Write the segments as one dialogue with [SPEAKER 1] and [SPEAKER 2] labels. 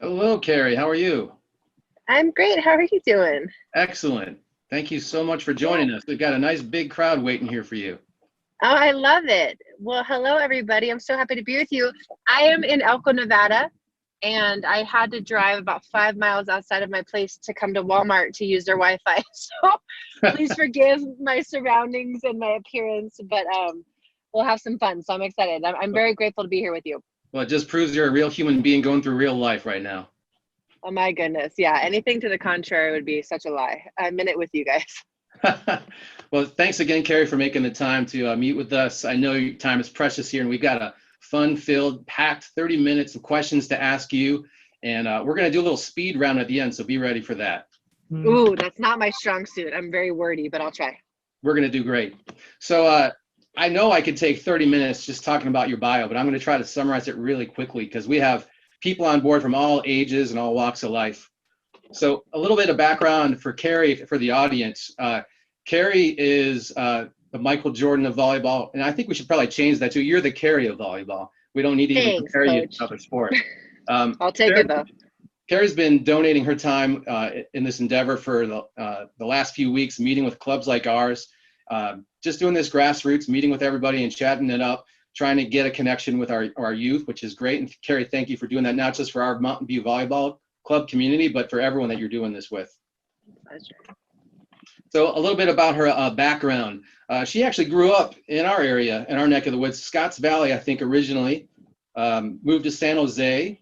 [SPEAKER 1] Hello, Kerri. How are you?
[SPEAKER 2] I'm great. How are you doing?
[SPEAKER 1] Excellent. Thank you so much for
[SPEAKER 2] Yeah.
[SPEAKER 1] joining us. We've got a nice big crowd waiting here for you.
[SPEAKER 2] Oh, I love it. Well, hello, everybody. I'm so happy to be with you. I am in Elko, Nevada, and I had to drive about 5 miles outside of my place to come to Walmart to use their Wi-Fi. So please forgive my surroundings and my appearance, but we'll have some fun. So I'm excited. I'm very grateful to be here with you.
[SPEAKER 1] Well, it just proves you're a real human being going through real life right now.
[SPEAKER 2] Oh my goodness. Yeah, anything to the contrary would be such a lie. I'm in it with you guys.
[SPEAKER 1] Well, thanks again, Kerri, for making the time to meet with us. I know your time is precious here, and we've got a fun-filled, packed 30 minutes of questions to ask you. And we're going to do a little speed round at the end, so be ready for that.
[SPEAKER 2] Ooh, that's not my strong suit. I'm very wordy, but I'll try.
[SPEAKER 1] We're going to do great. So I know I could take 30 minutes just talking about your bio, but I'm going to try to summarize it really quickly because we have people on board from all ages and all walks of life. So a little bit of background for Kerri, for the audience. Kerri is the Michael Jordan of volleyball, and I think we should probably change that to you're the Kerri of volleyball. We don't need to even
[SPEAKER 2] Thanks,
[SPEAKER 1] compare you to
[SPEAKER 2] coach.
[SPEAKER 1] another sport.
[SPEAKER 2] I'll take
[SPEAKER 1] Kerri,
[SPEAKER 2] it though.
[SPEAKER 1] Kerri's been donating her time in this endeavor for the last few weeks, meeting with clubs like ours, just doing this grassroots, meeting with everybody and chatting it up, trying to get a connection with our youth, which is great. And Kerri, thank you for doing that, not just for our Mountain View Volleyball Club community, but for everyone that you're doing this with.
[SPEAKER 2] Pleasure.
[SPEAKER 1] So a little bit about her background. She actually grew up in our area, in our neck of the woods, Scotts Valley, I think originally, moved to San Jose,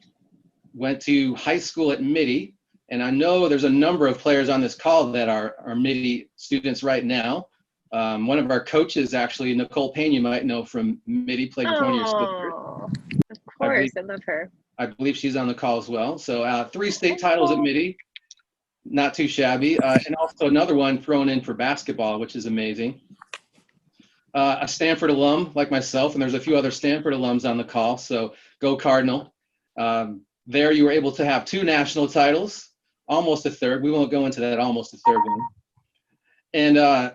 [SPEAKER 1] went to high school at Midi, and I know there's a number of players on this call that are Midi students right now. One of our coaches, actually, Nicole Payne, you might know from Midi, played with one of your sisters.
[SPEAKER 2] Oh, of
[SPEAKER 1] I
[SPEAKER 2] course.
[SPEAKER 1] believe
[SPEAKER 2] I love her.
[SPEAKER 1] I believe she's on the call as well. So 3 state titles at Midi, not too shabby, and also another one thrown in for basketball, which is amazing. A Stanford alum like myself, and there's a few other Stanford alums on the call. So go Cardinal. There you were able to have 2 national titles, almost a third. We won't go into that, almost a third one. And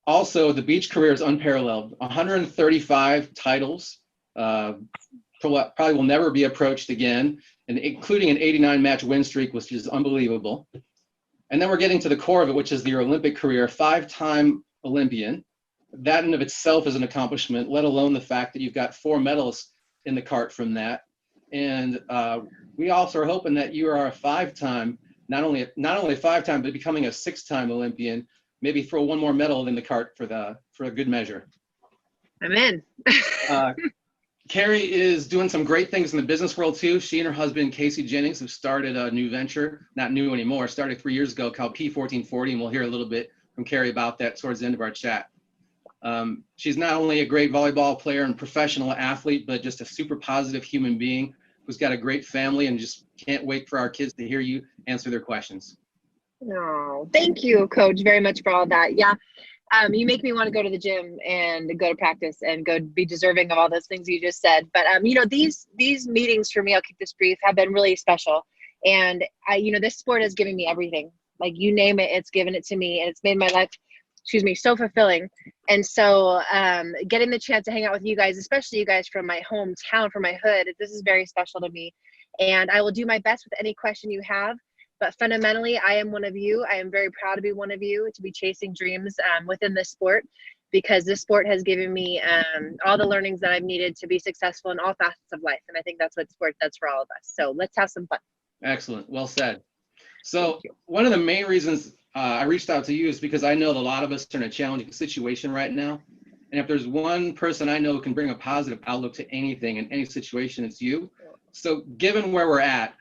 [SPEAKER 1] also the beach career is unparalleled. 135 titles, probably will never be approached again, and including an 89 match win streak, which is unbelievable. And then we're getting to the core of it, which is your Olympic career, 5-time Olympian. That in of itself is an accomplishment, let alone the fact that you've got 4 medals in the cart from that. And we also are hoping that you are a 5-time, not only a 5-time, but becoming a 6-time Olympian. Maybe throw one more medal in the cart for a good measure.
[SPEAKER 2] I'm in.
[SPEAKER 1] Kerri is doing some great things in the business world too. She and her husband, Casey Jennings, have started a new venture, not new anymore, started 3 years ago, called P1440, and we'll hear a little bit from Kerri about that towards the end of our chat. She's not only a great volleyball player and professional athlete, but just a super positive human being who's got a great family and just can't wait for our kids to hear you answer their questions.
[SPEAKER 2] No, thank you, coach, very much for all that. Yeah. You make me want to go to the gym and go to practice and go be deserving of all those things you just said. But these meetings for me, I'll keep this brief, have been really special. And this sport has given me everything. Like you name it, it's given it to me, and it's made my life, so fulfilling. And so getting the chance to hang out with you guys, especially you guys from my hometown, from my hood, this is very special to me. And I will do my best with any question you have. But fundamentally, I am one of you. I am very proud to be one of you, to be chasing dreams within this sport, because this sport has given me all the learnings that I've needed to be successful in all facets of life. And I think that's what sport does for all of us. So let's have some fun.
[SPEAKER 1] Excellent. Well said. So one of the main reasons I reached out to you is because I know that a lot of us are in a challenging situation right now. And if there's one person I know who can bring a positive outlook to anything in any situation, it's you. So given where we're at,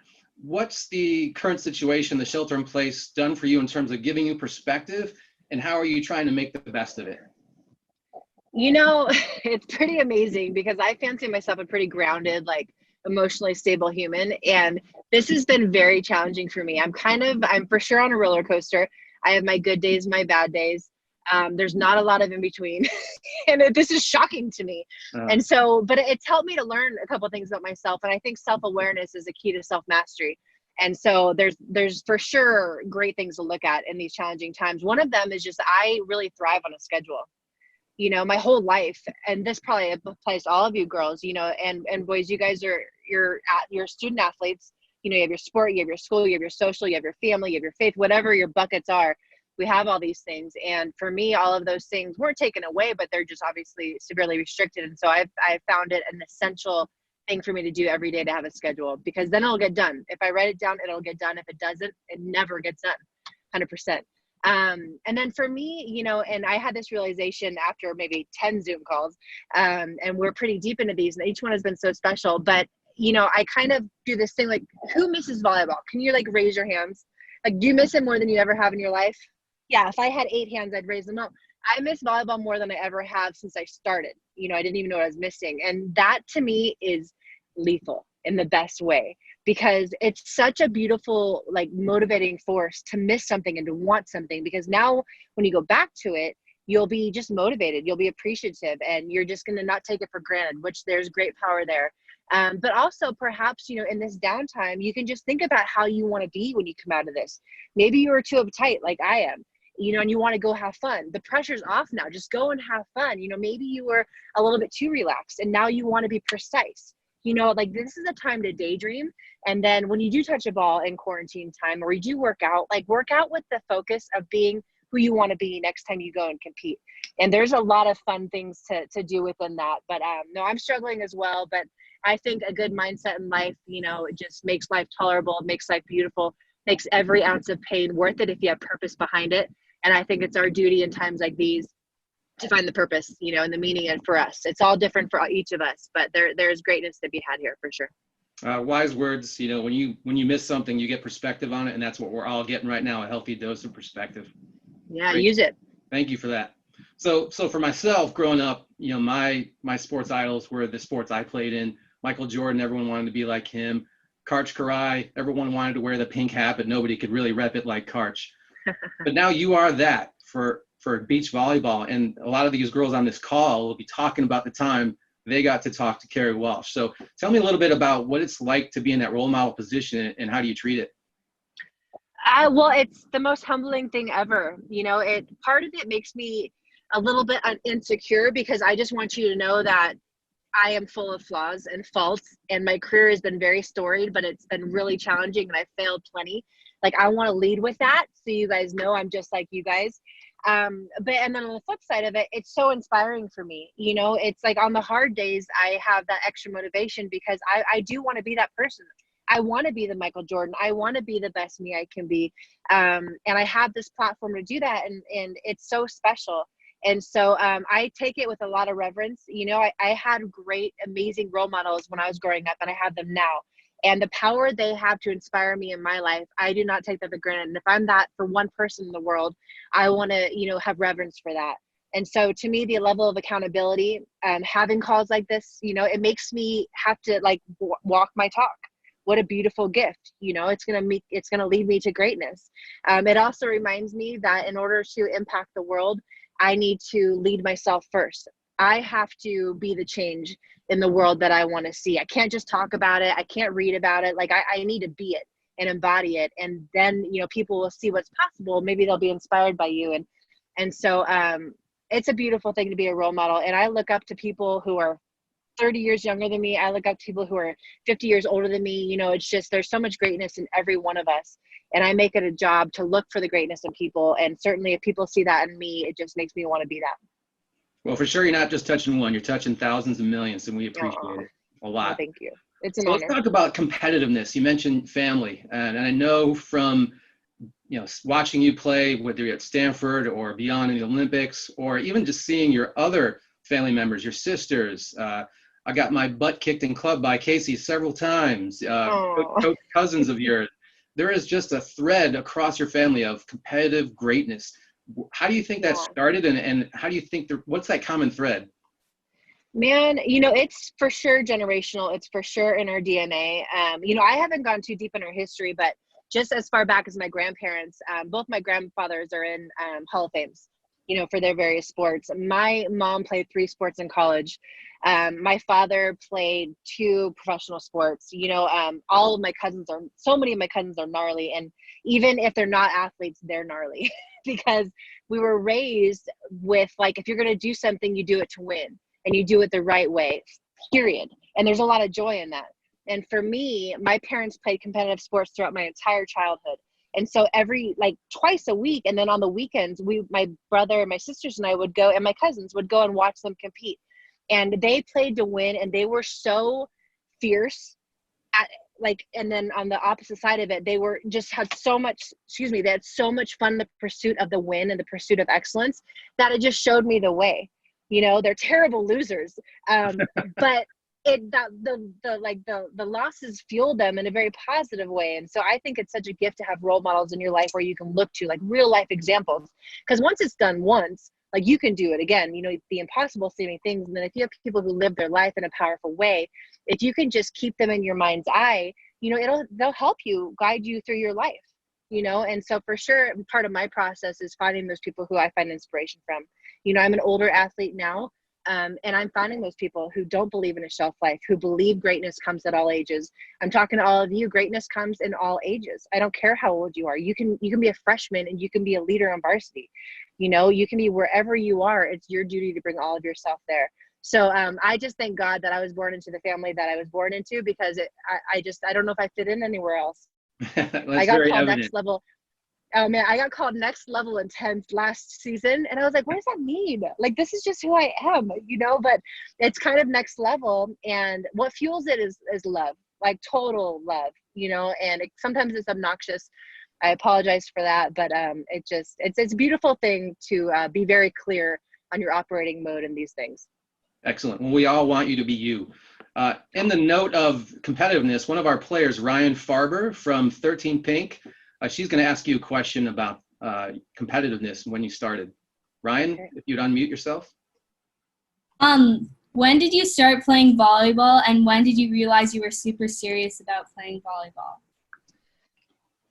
[SPEAKER 1] what's the current situation, the shelter in place done for you in terms of giving you perspective, and how are you trying to make the best of it?
[SPEAKER 2] It's pretty amazing because I fancy myself a pretty grounded, like emotionally stable human. And this has been very challenging for me. I'm for sure on a roller coaster. I have my good days, my bad days. There's not a lot of in between. And this is shocking to me. And so, but it's helped me to learn a couple of things about myself. And I think self-awareness is a key to self-mastery. And so there's for sure great things to look at in these challenging times. One of them is just, I really thrive on a schedule. My whole life, and this probably applies to all of you girls, and boys, you guys you're student athletes. you have your sport, you have your school, you have your social, you have your family, you have your faith, whatever your buckets are. We have all these things. And for me, all of those things weren't taken away, but they're just obviously severely restricted. And so I've found it an essential thing for me to do every day, to have a schedule, because then it'll get done. If I write it down, it'll get done. If it doesn't, it never gets done, 100%. And then for me, and I had this realization after maybe 10 Zoom calls, and we're pretty deep into these, and each one has been so special. But, I kind of do this thing like, who misses volleyball? Can you like raise your hands? Like, do you miss it more than you ever have in your life? Yeah, if I had 8 hands, I'd raise them up. I miss volleyball more than I ever have since I started. I didn't even know what I was missing. And that to me is lethal in the best way, because it's such a beautiful, like, motivating force to miss something and to want something. Because now when you go back to it, you'll be just motivated, you'll be appreciative, and you're just going to not take it for granted, which there's great power there. But also perhaps, in this downtime, you can just think about how you want to be when you come out of this. Maybe you were too uptight like I am, and you want to go have fun. The pressure's off now. Just go and have fun. Maybe you were a little bit too relaxed and now you want to be precise. Like, this is a time to daydream. And then when you do touch a ball in quarantine time, or you do work out with the focus of being who you want to be next time you go and compete. And there's a lot of fun things to do within that. But no, I'm struggling as well. But I think a good mindset in life, it just makes life tolerable, makes life beautiful, makes every ounce of pain worth it if you have purpose behind it. And I think it's our duty in times like these to find the purpose, and the meaning in for us. It's all different for each of us, but there's greatness to be had here for sure.
[SPEAKER 1] Wise words. When you miss something, you get perspective on it, and that's what we're all getting right now, a healthy dose of perspective.
[SPEAKER 2] Yeah, great. Use it.
[SPEAKER 1] Thank you for that. So for myself, growing up, my sports idols were the sports I played in. Michael Jordan, everyone wanted to be like him. Karch Karai, everyone wanted to wear the pink hat, but nobody could really rep it like Karch. But now you are that for beach volleyball, and a lot of these girls on this call will be talking about the time they got to talk to Kerri Walsh. So tell me a little bit about what it's like to be in that role model position, and how do you treat it?
[SPEAKER 2] Well, it's the most humbling thing ever. Part of it makes me a little bit insecure, because I just want you to know that I am full of flaws and faults, and my career has been very storied, but it's been really challenging, and I failed plenty. Like, I want to lead with that, so you guys know I'm just like you guys. And then on the flip side of it, it's so inspiring for me. It's like on the hard days, I have that extra motivation, because I do want to be that person. I want to be the Michael Jordan. I want to be the best me I can be. And I have this platform to do that. And it's so special. And so I take it with a lot of reverence. I had great, amazing role models when I was growing up, and I have them now. And the power they have to inspire me in my life, I do not take that for granted. And if I'm that for one person in the world, I want to, have reverence for that. And so to me, the level of accountability, having calls like this, it makes me have to walk my talk. What a beautiful gift. It's going to lead me to greatness. It also reminds me that in order to impact the world, I need to lead myself first. I have to be the change in the world that I want to see. I can't just talk about it. I can't read about it. I need to be it and embody it. And then, people will see what's possible. Maybe they'll be inspired by you. And so it's a beautiful thing to be a role model. And I look up to people who are 30 years younger than me. I look up to people who are 50 years older than me. It's just, there's so much greatness in every one of us. And I make it a job to look for the greatness in people. And certainly if people see that in me, it just makes me want to be that.
[SPEAKER 1] Well, for sure, you're not just touching one, you're touching thousands and millions, and we appreciate it a lot.
[SPEAKER 2] Well, thank you. It's an honor.
[SPEAKER 1] Let's talk about competitiveness. You mentioned family, and I know from watching you play, whether you're at Stanford or beyond in the Olympics, or even just seeing your other family members, your sisters. I got my butt kicked in club by Casey several times. Cousins of yours. There is just a thread across your family of competitive greatness. How do you think that started, and how do you think what's that common thread?
[SPEAKER 2] Man, it's for sure generational. It's for sure in our DNA. I haven't gone too deep in our history, but just as far back as my grandparents, both my grandfathers are in Hall of Fames, for their various sports. My mom played 3 sports in college. My father played 2 professional sports. All of my cousins so many of my cousins are gnarly. And even if they're not athletes, they're gnarly because we were raised with, if you're going to do something, you do it to win, and you do it the right way, period. And there's a lot of joy in that. And for me, my parents played competitive sports throughout my entire childhood. And so every, like, twice a week, and then on the weekends, my brother, my sisters and I would go, and my cousins would go and watch them compete. And they played to win, and they were so fierce at, like, and then on the opposite side of it, they were just had so much, they had so much fun in the pursuit of the win and the pursuit of excellence, that it just showed me the way. They're terrible losers. But the losses fueled them in a very positive way. And so I think it's such a gift to have role models in your life where you can look to, like, real life examples, because once it's done once, like, you can do it again. The impossible seeming things. And then if you have people who live their life in a powerful way, if you can just keep them in your mind's eye, they'll help you, guide you through your life. And so for sure, part of my process is finding those people who I find inspiration from. I'm an older athlete now, and I'm finding those people who don't believe in a shelf life, who believe greatness comes at all ages. I'm talking to all of you. Greatness comes in all ages. I don't care how old you are. You can be a freshman and you can be a leader on varsity. You can be wherever you are. It's your duty to bring all of yourself there. So I just thank God that I was born into the family that I was born into, because I don't know if I fit in anywhere else. I got called next level. Oh man, I got called next level intense last season, and I was like, what does that mean? Like, this is just who I am, but it's kind of next level. And what fuels it is love, like total love, and sometimes it's obnoxious. I apologize for that, but it's a beautiful thing to be very clear on your operating mode in these things.
[SPEAKER 1] Excellent. Well, we all want you to be you. In the note of competitiveness, one of our players, Ryan Farber from 13 Pink, she's going to ask you a question about competitiveness when you started. Ryan, if you'd unmute yourself.
[SPEAKER 3] When did you start playing volleyball, and when did you realize you were super serious about playing volleyball?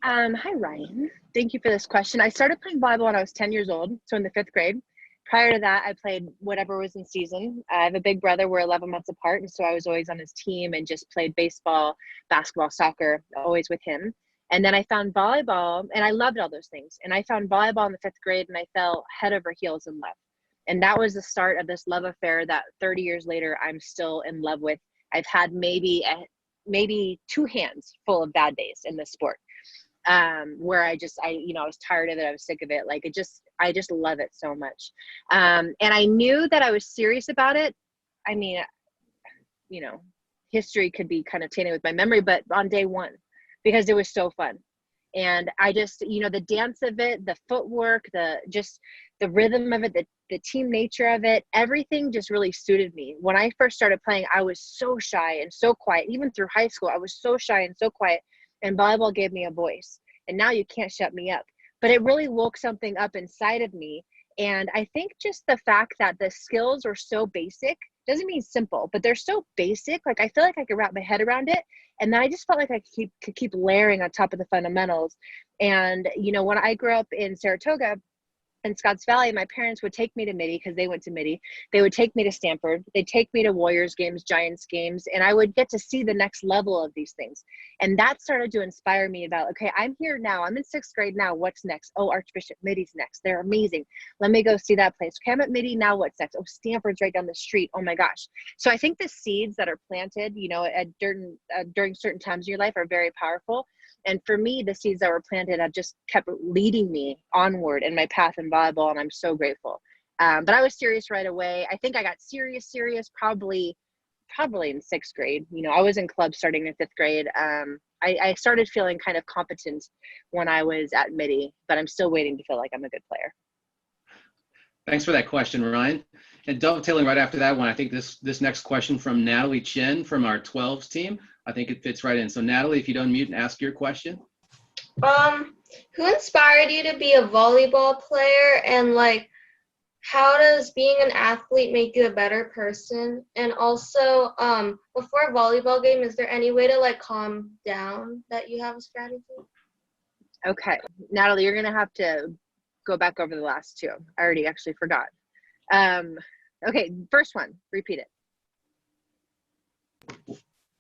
[SPEAKER 2] Hi, Ryan. Thank you for this question. I started playing volleyball when I was 10 years old, so in the 5th grade. Prior to that, I played whatever was in season. I have a big brother. We're 11 months apart, and so I was always on his team and just played baseball, basketball, soccer, always with him. And then I found volleyball, and I loved all those things. And I found volleyball in the 5th grade, and I fell head over heels in love. And that was the start of this love affair that 30 years later, I'm still in love with. I've had maybe 2 hands full of bad days in this sport, where I was tired of it. I was sick of it. Like, I just love it so much. And I knew that I was serious about it. I mean, history could be kind of tainted with my memory, but on day one, because it was so fun. And I just, the dance of it, the footwork, the rhythm of it, the team nature of it, everything just really suited me. When I first started playing, I was so shy and so quiet. Even through high school, I was so shy and so quiet, and volleyball gave me a voice. And now you can't shut me up. But it really woke something up inside of me. And I think just the fact that the skills are so basic, doesn't mean simple, but they're so basic. Like, I feel like I could wrap my head around it. And then I just felt like I could keep layering on top of the fundamentals. And, when I grew up in Saratoga, in Scotts Valley, my parents would take me to Midi because they went to Midi. They would take me to Stanford. They'd take me to Warriors games, Giants games, and I would get to see the next level of these things. And that started to inspire me about, okay, I'm here now. I'm in 6th grade now. What's next? Oh, Archbishop Midi's next. They're amazing. Let me go see that place. Okay, I'm at Midi now. What's next? Oh, Stanford's right down the street. Oh my gosh. So I think the seeds that are planted, during certain times in your life are very powerful. And for me, the seeds that were planted have just kept leading me onward in my path in volleyball, and I'm so grateful. But I was serious right away. I think I got serious probably in 6th grade. I was in club starting in 5th grade. I started feeling kind of competent when I was at Midi, but I'm still waiting to feel like I'm a good player.
[SPEAKER 1] Thanks for that question, Ryan. And dovetailing right after that one, I think this next question from Natalie Chen from our 12s team, I think it fits right in. So Natalie, if you don't mute and ask your question.
[SPEAKER 4] Who inspired you to be a volleyball player, and how does being an athlete make you a better person? And also, before a volleyball game, is there any way to calm down that you have a strategy?
[SPEAKER 2] Okay, Natalie, you're gonna have to go back over the last 2. I already actually forgot. Okay, first one, repeat it.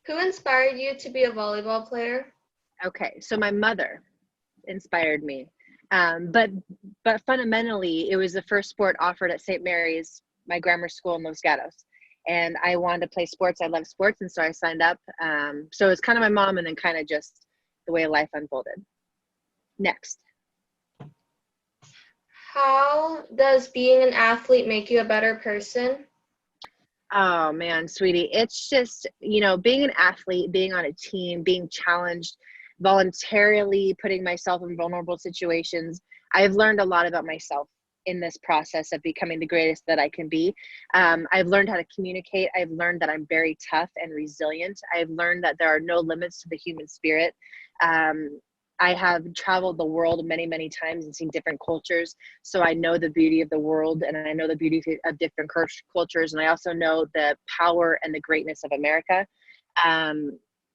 [SPEAKER 4] Who inspired you to be a volleyball player?
[SPEAKER 2] Okay, so my mother inspired me. But fundamentally, it was the first sport offered at St. Mary's, my grammar school in Los Gatos. and I wanted to play sports. I love sports, and so I signed up. So it's kind of my mom, and then kind of just the way life unfolded. Next.
[SPEAKER 4] How does being an athlete make you a better person?
[SPEAKER 2] Oh man, sweetie, it's just, being an athlete, being on a team, being challenged, voluntarily putting myself in vulnerable situations. I've learned a lot about myself in this process of becoming the greatest that I can be. I've learned how to communicate. I've learned that I'm very tough and resilient. I've learned that there are no limits to the human spirit. I have traveled the world many, many times and seen different cultures. So I know the beauty of the world, and I know the beauty of different cultures. And I also know the power and the greatness of America.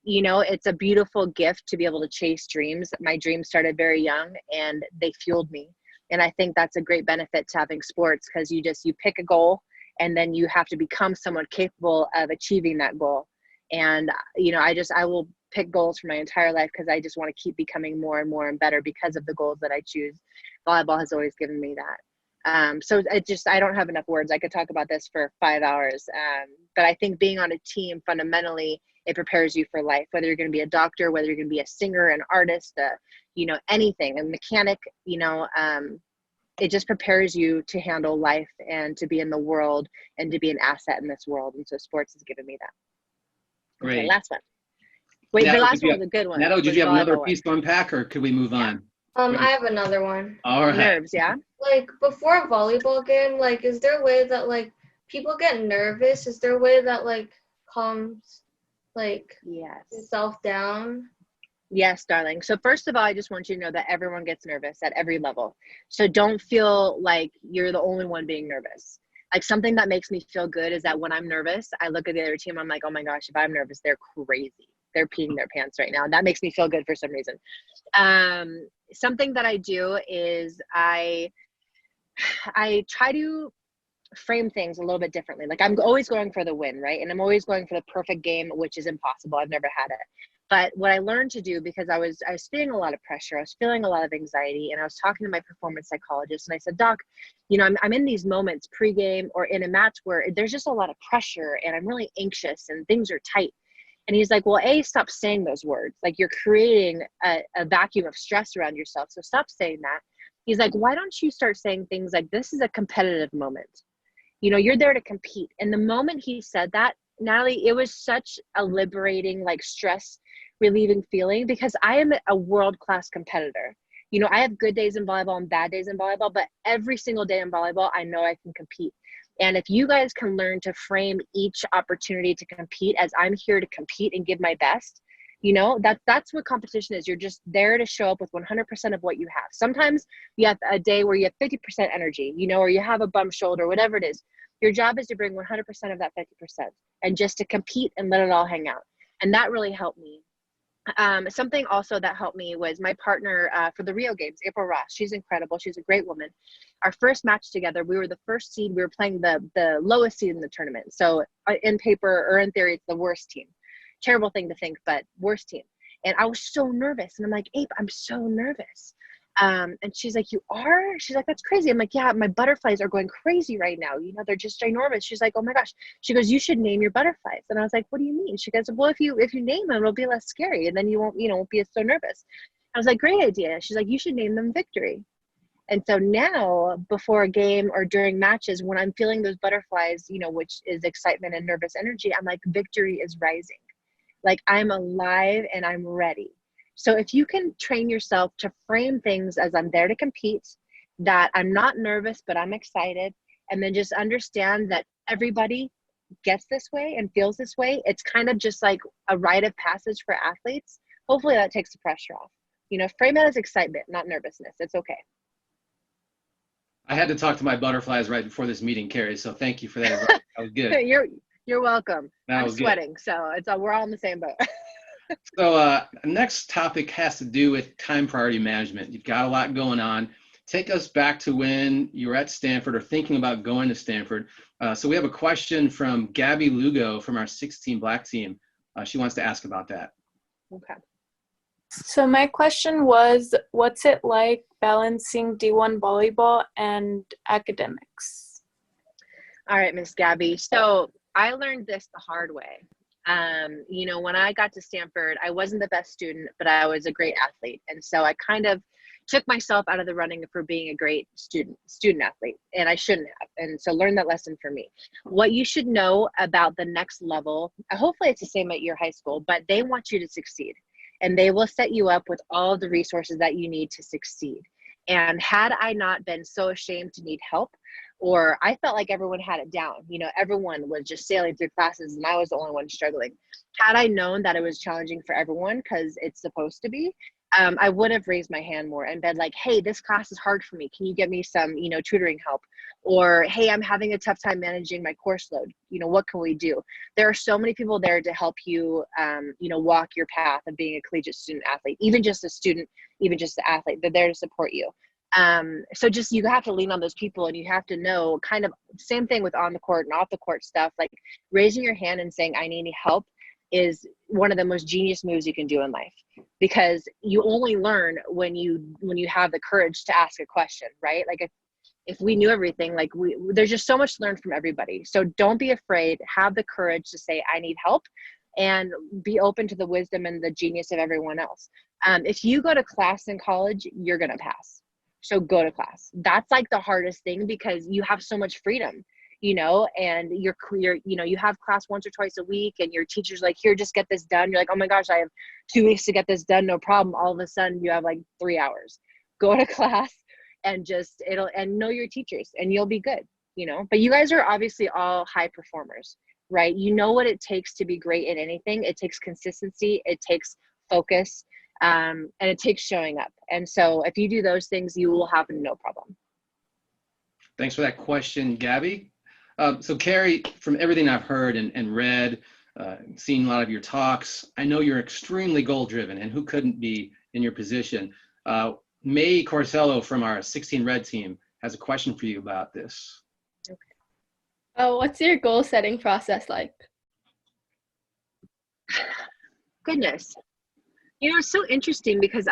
[SPEAKER 2] It's a beautiful gift to be able to chase dreams. My dreams started very young, and they fueled me. And I think that's a great benefit to having sports, because you pick a goal, and then you have to become someone capable of achieving that goal. And, I will pick goals for my entire life, because I just want to keep becoming more and more and better because of the goals that I choose. Volleyball has always given me that. So I don't have enough words. I could talk about this for 5 hours. But I think being on a team, fundamentally, it prepares you for life, whether you're going to be a doctor, whether you're going to be a singer, an artist, anything, a mechanic, it just prepares you to handle life and to be in the world and to be an asset in this world. And so sports has given me that.
[SPEAKER 1] Great.
[SPEAKER 2] Okay, last one. Wait,
[SPEAKER 1] Natalie,
[SPEAKER 2] the last one was a good one.
[SPEAKER 1] Natalie, did you have another
[SPEAKER 2] Volleyball
[SPEAKER 1] piece to unpack, or could we move on?
[SPEAKER 4] I have another one.
[SPEAKER 1] All right.
[SPEAKER 2] Nerves, yeah?
[SPEAKER 4] Like, before a volleyball game, like, is there a way that, like, people get nervous? Is there a way that, like, calms, like,
[SPEAKER 2] Yes.
[SPEAKER 4] yourself down?
[SPEAKER 2] Yes, darling. So first of all, I just want you to know that everyone gets nervous at every level. So don't feel like you're the only one being nervous. Like, something that makes me feel good is that when I'm nervous, I look at the other team, I'm like, oh my gosh, if I'm nervous, they're crazy. They're peeing their pants right now. And that makes me feel good for some reason. Something that I do is I try to frame things a little bit differently. Like, I'm always going for the win, right? And I'm always going for the perfect game, which is impossible. I've never had it. But what I learned to do, because I was feeling a lot of pressure, I was feeling a lot of anxiety, and I was talking to my performance psychologist, and I said, Doc, I'm in these moments pregame or in a match where there's just a lot of pressure and I'm really anxious and things are tight. And he's like, well, stop saying those words. Like, you're creating a vacuum of stress around yourself. So stop saying that. He's like, why don't you start saying things like, this is a competitive moment. You're there to compete. And the moment he said that, Natalie, it was such a liberating, like, stress relieving feeling, because I am a world-class competitor. I have good days in volleyball and bad days in volleyball, but every single day in volleyball, I know I can compete. And if you guys can learn to frame each opportunity to compete as I'm here to compete and give my best, that's what competition is. You're just there to show up with 100% of what you have. Sometimes you have a day where you have 50% energy, or you have a bum shoulder, whatever it is. Your job is to bring 100% of that 50% and just to compete and let it all hang out. And that really helped me. Something also that helped me was my partner for the Rio Games, April Ross. She's incredible. She's a great woman. Our first match together, we were the first seed. We were playing the lowest seed in the tournament. So in paper or in theory, it's the worst team. Terrible thing to think, but worst team. And I was so nervous. And I'm like, Ape, I'm so nervous. And she's like, you are? She's like, that's crazy. I'm like, yeah, my butterflies are going crazy right now. They're just ginormous. She's like, oh my gosh. She goes, you should name your butterflies. And I was like, what do you mean? She goes, well, if you name them, it'll be less scary. And then you won't be so nervous. I was like, great idea. She's like, you should name them Victory. And so now, before a game or during matches, when I'm feeling those butterflies, which is excitement and nervous energy, I'm like, victory is rising. Like, I'm alive and I'm ready. So if you can train yourself to frame things as I'm there to compete, that I'm not nervous, but I'm excited, and then just understand that everybody gets this way and feels this way. It's kind of just like a rite of passage for athletes. Hopefully that takes the pressure off. Frame it as excitement, not nervousness. It's okay.
[SPEAKER 1] I had to talk to my butterflies right before this meeting, Kerri, so thank you for that. That was good.
[SPEAKER 2] You're welcome. I'm sweating,
[SPEAKER 1] good.
[SPEAKER 2] so we're all in the same boat.
[SPEAKER 1] So next topic has to do with time priority management. You've got a lot going on. Take us back to when you were at Stanford or thinking about going to Stanford. So we have a question from Gabby Lugo from our 16 Black team. She wants to ask about that.
[SPEAKER 2] Okay.
[SPEAKER 5] So my question was, what's it like balancing D1 volleyball and academics?
[SPEAKER 2] All right, Miss Gabby. So I learned this the hard way. You know, when I got to Stanford, I wasn't the best student, but I was a great athlete. And so I kind of took myself out of the running for being a great student athlete, and I shouldn't have. And so learn that lesson for me. What you should know about the next level, hopefully it's the same at your high school, but they want you to succeed, and they will set you up with all the resources that you need to succeed. And had I not been so ashamed to need help, or I felt like everyone had it down, you know, everyone was just sailing through classes and I was the only one struggling. Had I known that it was challenging for everyone, because it's supposed to be, I would have raised my hand more and been like, hey, this class is hard for me. Can you get me some, you know, tutoring help? Or, hey, I'm having a tough time managing my course load. You know, what can we do? There are so many people there to help you, you know, walk your path of being a collegiate student athlete, even just a student, even just an athlete. They're there to support you. So just, you have to lean on those people, and you have to know, kind of same thing with on the court and off the court stuff, like raising your hand and saying, I need help, is one of the most genius moves you can do in life, because you only learn when you have the courage to ask a question, right? Like if we knew everything, like there's just so much to learn from everybody. So don't be afraid, have the courage to say, I need help, and be open to the wisdom and the genius of everyone else. If you go to class in college, you're going to pass. So go to class. That's like the hardest thing, because you have so much freedom, you know, and you're clear, you know, you have class once or twice a week, and your teacher's like, here, just get this done. You're like, oh my gosh, I have 2 weeks to get this done. No problem. All of a sudden you have like 3 hours. Go to class and just, and know your teachers, and you'll be good, you know. But you guys are obviously all high performers, right? You know what it takes to be great at anything. It takes consistency. It takes focus. And it takes showing up. And so if you do those things, you will have no problem.
[SPEAKER 1] Thanks for that question, Gabby. So Kerri, from everything I've heard and read, seen a lot of your talks, I know you're extremely goal-driven, and who couldn't be in your position? May Corsello from our 16 Red team has a question for you about this.
[SPEAKER 6] Okay. Oh, what's your goal setting process like?
[SPEAKER 2] Goodness. You know, it's so interesting, because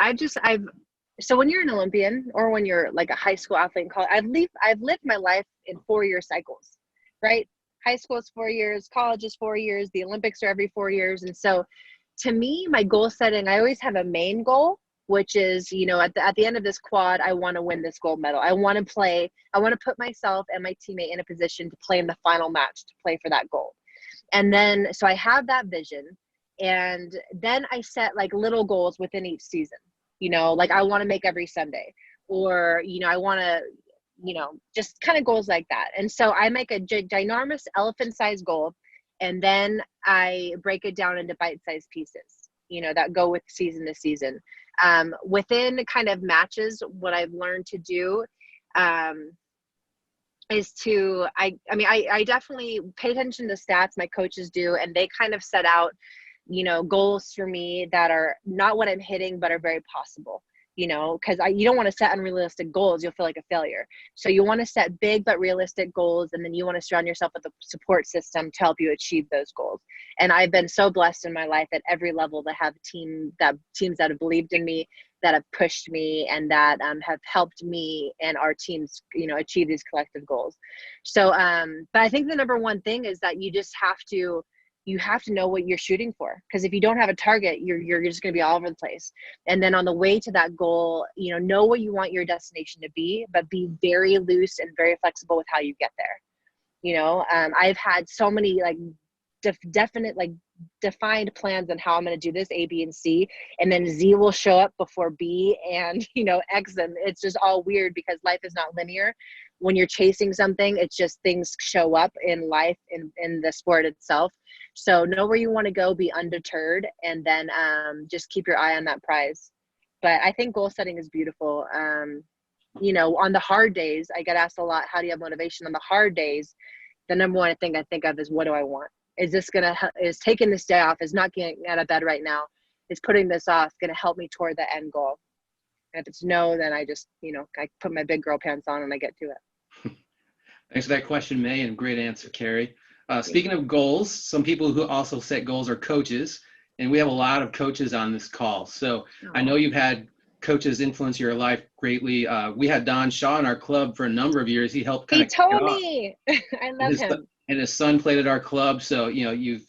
[SPEAKER 2] so when you're an Olympian, or when you're like a high school athlete in college, I've lived my life in 4-year cycles, right? High school is 4 years, college is 4 years, the Olympics are every 4 years. And so to me, my goal setting, I always have a main goal, which is, you know, at the end of this quad, I want to win this gold medal. I want to put myself and my teammate in a position to play in the final match, to play for that gold. And then, so I have that vision. And then I set like little goals within each season, you know, like I want to make every Sunday, or, you know, I want to, you know, just kind of goals like that. And so I make a ginormous elephant-sized goal, and then I break it down into bite-sized pieces, you know, that go with season to season. Within kind of matches, what I've learned to do is to, I definitely pay attention to stats, my coaches do, and they kind of set out, you know, goals for me that are not what I'm hitting, but are very possible, you know, because you don't want to set unrealistic goals. You'll feel like a failure. So you want to set big but realistic goals, and then you want to surround yourself with a support system to help you achieve those goals. And I've been so blessed in my life at every level to have teams that have believed in me, that have pushed me, and that have helped me and our teams, you know, achieve these collective goals. So, but I think the number one thing is that you have to know what you're shooting for, because if you don't have a target, you're just going to be all over the place. And then on the way to that goal, you know what you want your destination to be, but be very loose and very flexible with how you get there. You know, I've had so many like definite, like defined plans on how I'm going to do this, A, B, and C, and then Z will show up before B, and, you know, X, and it's just all weird, because life is not linear. When you're chasing something, it's just things show up in life, in the sport itself. So know where you want to go, be undeterred, and then just keep your eye on that prize. But I think goal setting is beautiful. You know, on the hard days, I get asked a lot, how do you have motivation on the hard days? The number one thing I think of is, what do I want? Is taking this day off, is not getting out of bed right now, is putting this off going to help me toward the end goal? And if it's no, then I just, you know, I put my big girl pants on and I get to it.
[SPEAKER 1] Thanks for that question, May, and great answer, Kerri. Speaking of goals, some people who also set goals are coaches, and we have a lot of coaches on this call. So I know you've had coaches influence your life greatly. We had Don Shaw in our club for a number of years. He helped kind
[SPEAKER 2] He
[SPEAKER 1] of kick it
[SPEAKER 2] told
[SPEAKER 1] off.
[SPEAKER 2] me. I love him.
[SPEAKER 1] and his son played at our club. So, you know, you've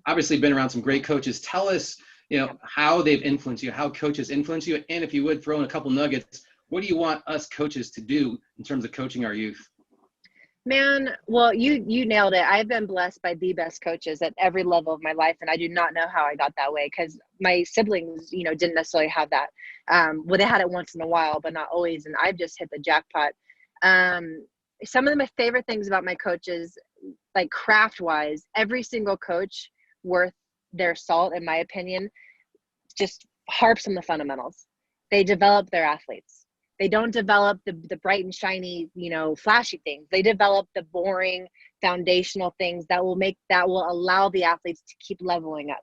[SPEAKER 1] obviously been around some great coaches. Tell us, you know, how they've influenced you, how coaches influence you. And if you would throw in a couple nuggets, what do you want us coaches to do in terms of coaching our youth?
[SPEAKER 2] Man, well, you nailed it. I've been blessed by the best coaches at every level of my life, and I do not know how I got that way because my siblings, you know, didn't necessarily have that. Well, they had it once in a while, but not always, and I've just hit the jackpot. Some of my favorite things about my coaches, like craft-wise, every single coach worth their salt, in my opinion, just harps on the fundamentals. They develop their athletes. They don't develop the bright and shiny, you know, flashy things. They develop the boring foundational things that will allow the athletes to keep leveling up.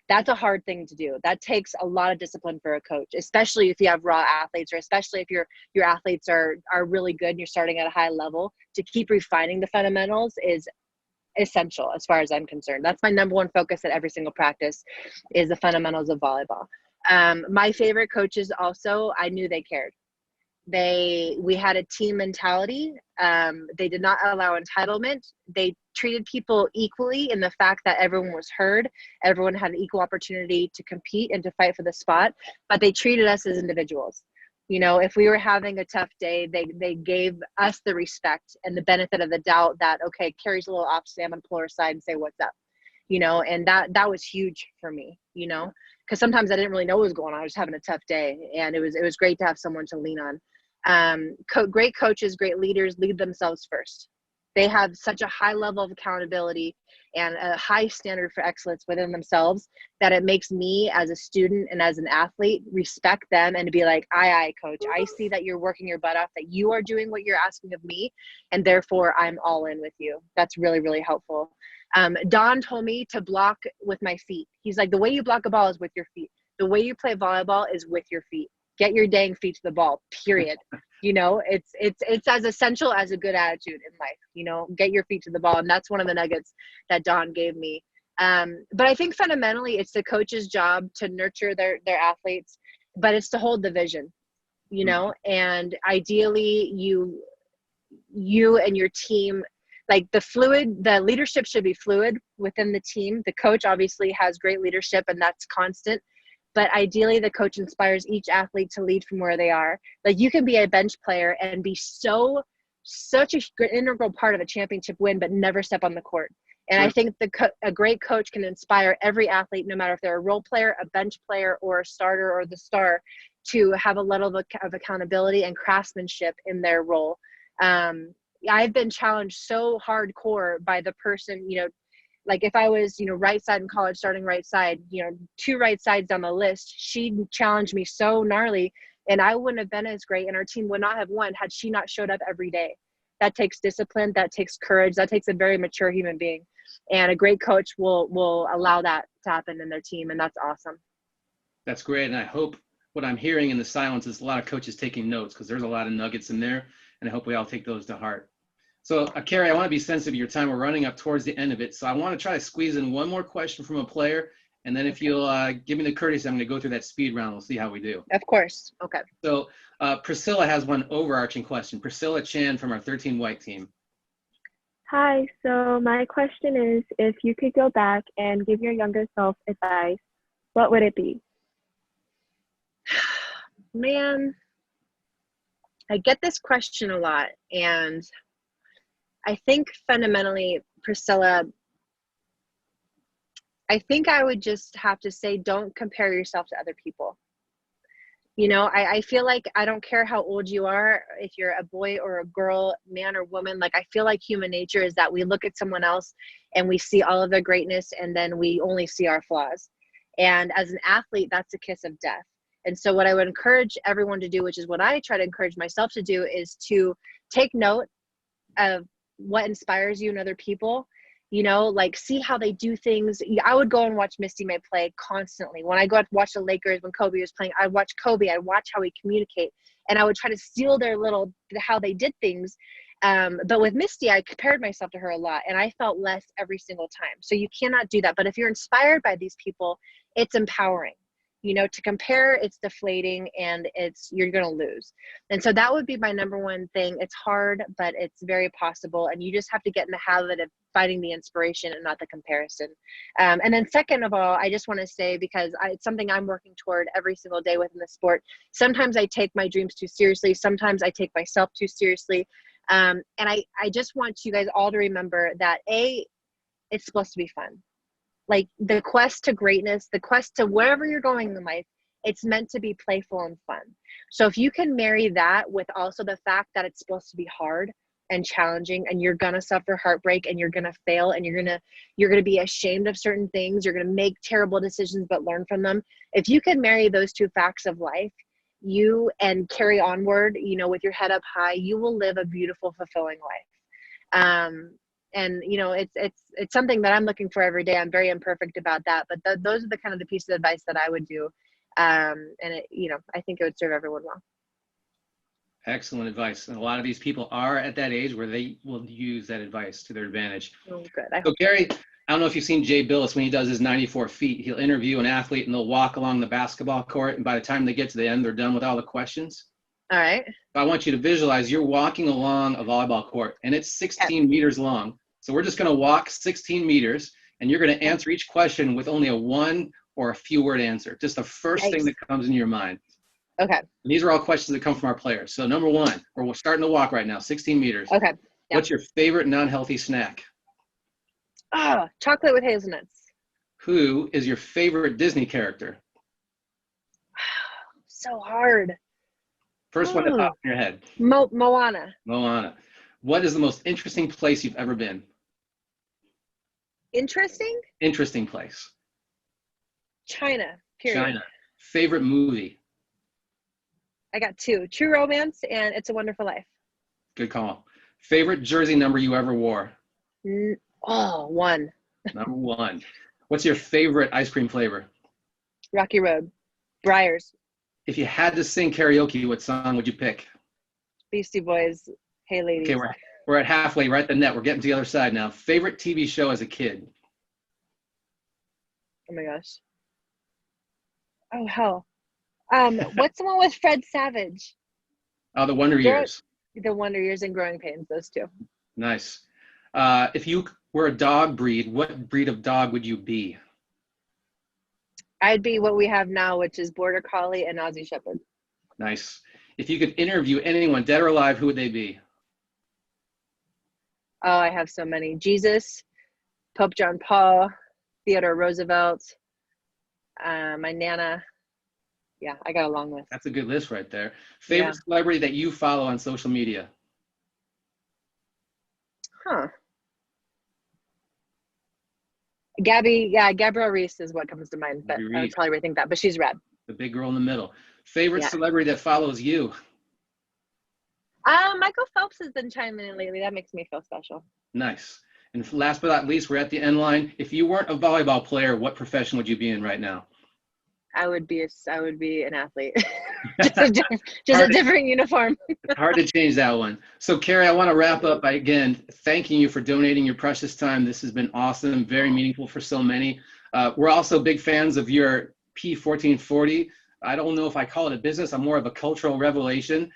[SPEAKER 2] That's a hard thing to do. That takes a lot of discipline for a coach, especially if you have raw athletes, or especially if your athletes are really good and you're starting at a high level. To keep refining the fundamentals is essential as far as I'm concerned. That's my number one focus at every single practice, is the fundamentals of volleyball. My favorite coaches also, I knew they cared. We had a team mentality. They did not allow entitlement. They treated people equally in the fact that everyone was heard. Everyone had an equal opportunity to compete and to fight for the spot, but they treated us as individuals. You know, if we were having a tough day, they gave us the respect and the benefit of the doubt that, okay, Kerri's a little off today, I'm gonna pull her aside and say, what's up? You know, and that was huge for me, you know, because sometimes I didn't really know what was going on. I was having a tough day, and it was great to have someone to lean on. Great coaches, great leaders lead themselves first. They have such a high level of accountability and a high standard for excellence within themselves that it makes me as a student and as an athlete respect them and to be like, aye, coach, I see that you're working your butt off, that you are doing what you're asking of me, and therefore I'm all in with you. That's really, really helpful. Don told me to block with my feet. He's like, the way you block a ball is with your feet. The way you play volleyball is with your feet. Get your dang feet to the ball, period. You know, it's as essential as a good attitude in life, you know, get your feet to the ball. And that's one of the nuggets that Don gave me. But I think fundamentally it's the coach's job to nurture their athletes, but it's to hold the vision, you know, and ideally you and your team, like the leadership should be fluid within the team. The coach obviously has great leadership and that's constant. But ideally, the coach inspires each athlete to lead from where they are. Like, you can be a bench player and be such a integral part of a championship win, but never step on the court. And I think a great coach can inspire every athlete, no matter if they're a role player, a bench player, or a starter or the star, to have a level of accountability and craftsmanship in their role. I've been challenged so hardcore by the person, you know, like if I was, you know, right side in college, starting right side, you know, 2 right sides on the list, she challenged me so gnarly, and I wouldn't have been as great, and our team would not have won had she not showed up every day. That takes discipline, that takes courage, that takes a very mature human being, and a great coach will allow that to happen in their team, and that's awesome.
[SPEAKER 1] That's great, and I hope what I'm hearing in the silence is a lot of coaches taking notes, because there's a lot of nuggets in there, and I hope we all take those to heart. So, Kerri, I want to be sensitive to your time. We're running up towards the end of it. So I want to try to squeeze in one more question from a player. And then if you'll give me the courtesy, I'm going to go through that speed round. We'll see how we do.
[SPEAKER 2] Of course. Okay.
[SPEAKER 1] So Priscilla has one overarching question. Priscilla Chan from our 13 White team.
[SPEAKER 7] Hi. So my question is, if you could go back and give your younger self advice, what would it be?
[SPEAKER 2] Man, I get this question a lot, and I think fundamentally, Priscilla, I think I would just have to say, don't compare yourself to other people. You know, I feel like I don't care how old you are, if you're a boy or a girl, man or woman, like I feel like human nature is that we look at someone else and we see all of their greatness and then we only see our flaws. And as an athlete, that's a kiss of death. And so what I would encourage everyone to do, which is what I try to encourage myself to do, is to take note of what inspires you in other people. You know, like see how they do things. I would go and watch Misty May play constantly. When I go to watch the Lakers, when Kobe was playing, I'd watch Kobe, I'd watch how he communicate, and I would try to steal how they did things. But with Misty, I compared myself to her a lot, and I felt less every single time. So you cannot do that. But if you're inspired by these people, it's empowering. To compare, it's deflating and you're going to lose. And so that would be my number one thing. It's hard, but it's very possible. And you just have to get in the habit of finding the inspiration and not the comparison. And then second of all, I just want to say, because it's something I'm working toward every single day within the sport. Sometimes I take my dreams too seriously. Sometimes I take myself too seriously. And I just want you guys all to remember that it's supposed to be fun. Like the quest to greatness, the quest to wherever you're going in life, it's meant to be playful and fun. So if you can marry that with also the fact that it's supposed to be hard and challenging, and you're gonna suffer heartbreak, and you're gonna fail, and you're gonna be ashamed of certain things, you're gonna make terrible decisions but learn from them. If you can marry those two facts of life, and carry onward, with your head up high, you will live a beautiful, fulfilling life. And it's something that I'm looking for every day. I'm very imperfect about that, but those are the kind of the pieces of advice that I would do. And I think it would serve everyone well.
[SPEAKER 1] Excellent advice. And a lot of these people are at that age where they will use that advice to their advantage.
[SPEAKER 2] Oh, good. I
[SPEAKER 1] So
[SPEAKER 2] hope.
[SPEAKER 1] Kerri, I don't know if you've seen Jay Billis when he does his 94 feet. He'll interview an athlete and they'll walk along the basketball court, and by the time they get to the end, they're done with all the questions.
[SPEAKER 2] All right.
[SPEAKER 1] I want you to visualize you're walking along a volleyball court, and it's 16 meters long. So we're just going to walk 16 meters, and you're going to answer each question with only a one or a few word answer. Just the first thing that comes into your mind.
[SPEAKER 2] Okay.
[SPEAKER 1] And these are all questions that come from our players. So number one, we're starting to walk right now, 16 meters.
[SPEAKER 2] Okay. Yeah.
[SPEAKER 1] What's your favorite non-healthy snack?
[SPEAKER 2] Oh, chocolate with hazelnuts.
[SPEAKER 1] Who is your favorite Disney character?
[SPEAKER 2] So hard.
[SPEAKER 1] First one that pops in your head.
[SPEAKER 2] Moana.
[SPEAKER 1] Moana. What is the most interesting place you've ever been?
[SPEAKER 2] Interesting?
[SPEAKER 1] Interesting place.
[SPEAKER 2] China. Period.
[SPEAKER 1] China. Favorite movie?
[SPEAKER 2] I got two. True Romance and It's a Wonderful Life.
[SPEAKER 1] Good call. Favorite jersey number you ever wore?
[SPEAKER 2] One.
[SPEAKER 1] Number one. What's your favorite ice cream flavor?
[SPEAKER 2] Rocky Road. Briars.
[SPEAKER 1] If you had to sing karaoke, what song would you pick?
[SPEAKER 2] Beastie Boys. Hey Ladies.
[SPEAKER 1] Okay, we're at halfway, right at the net. We're getting to the other side now. Favorite TV show as a kid?
[SPEAKER 2] Oh my gosh. Oh hell. What's the one with Fred Savage?
[SPEAKER 1] Oh, The Wonder Years.
[SPEAKER 2] The Wonder Years and Growing Pains, those two.
[SPEAKER 1] Nice. If you were a dog breed, what breed of dog would you be?
[SPEAKER 2] I'd be what we have now, which is Border Collie and Aussie Shepherd.
[SPEAKER 1] Nice. If you could interview anyone, dead or alive, who would they be?
[SPEAKER 2] Oh, I have so many. Jesus, Pope John Paul, Theodore Roosevelt, my Nana. Yeah, I got a long list.
[SPEAKER 1] That's a good list right there. Favorite celebrity that you follow on social media?
[SPEAKER 2] Gabrielle Reese is what comes to mind, but I would probably rethink that, but she's red.
[SPEAKER 1] The big girl in the middle. Favorite celebrity that follows you?
[SPEAKER 2] Michael Phelps has been chiming in lately. That makes me feel special.
[SPEAKER 1] Nice. And last but not least, we're at the end line. If you weren't a volleyball player, what profession would you be in right now?
[SPEAKER 2] I would be an athlete. just a different uniform.
[SPEAKER 1] It's hard to change that one. So Kerri, I want to wrap up by again thanking you for donating your precious time. This has been awesome, very meaningful for so many. We're also big fans of your P1440. I don't know if I call it a business. I'm more of a cultural revelation.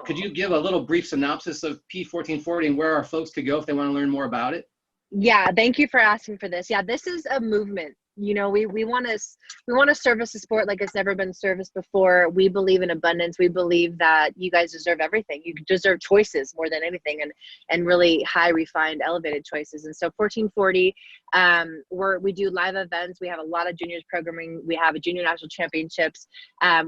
[SPEAKER 1] Could you give a little brief synopsis of P1440 and where our folks could go if they want to learn more about it?
[SPEAKER 2] Yeah, thank you for asking for this. Yeah, this is a movement. We want to service a sport like it's never been serviced before. We believe in abundance. We believe that you guys deserve everything. You deserve choices more than anything, and really high, refined, elevated choices. And so 1440, we do live events. We have a lot of juniors programming. We have a junior national championships.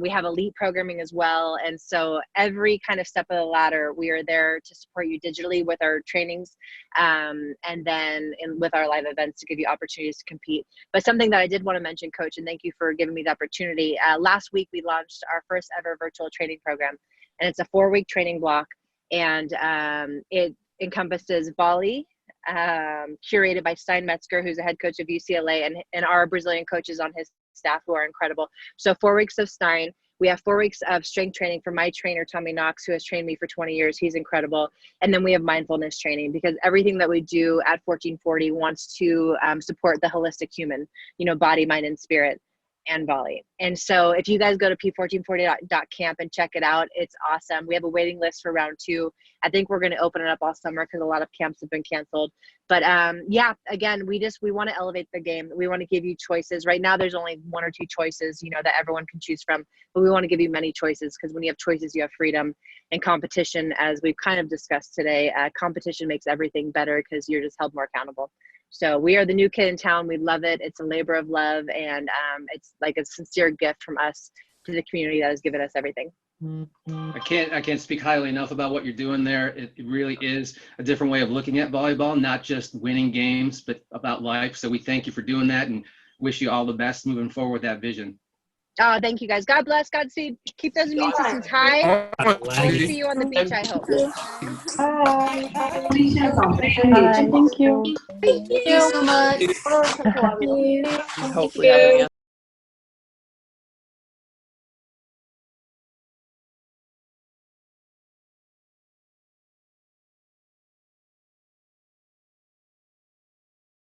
[SPEAKER 2] We have elite programming as well. And so every kind of step of the ladder, we are there to support you digitally with our trainings, and then with our live events to give you opportunities to compete. But something that I did want to mention, Coach, and thank you for giving me the opportunity. Last week, we launched our first ever virtual training program, and it's a 4-week training block, and it encompasses volley, curated by Stein Metzger, who's the head coach of UCLA, and our Brazilian coaches on his staff who are incredible. So 4 weeks of Stein. We have 4 weeks of strength training from my trainer, Tommy Knox, who has trained me for 20 years. He's incredible. And then we have mindfulness training, because everything that we do at 1440 wants to support the holistic human, body, mind, and spirit. and volley. And so if you guys go to p1440.camp and check it out, it's awesome. We have a waiting list for round 2. I think we're going to open it up all summer because a lot of camps have been canceled. But yeah, again, we want to elevate the game. We want to give you choices. Right now, there's only 1 or 2 choices, you know, that everyone can choose from. But we want to give you many choices because when you have choices, you have freedom. And competition, as we've kind of discussed today, competition makes everything better because you're just held more accountable. So we are the new kid in town. We love it. It's a labor of love, and it's like a sincere gift from us to the community that has given us everything.
[SPEAKER 1] I can't speak highly enough about what you're doing there. It really is a different way of looking at volleyball, not just winning games, but about life. So we thank you for doing that and wish you all the best moving forward with that vision.
[SPEAKER 2] Oh, thank you guys. God bless. Godspeed. Keep those immune systems high. We'll see you on the beach, I hope.
[SPEAKER 7] Thank you.
[SPEAKER 6] Thank you so much.
[SPEAKER 5] Hopefully having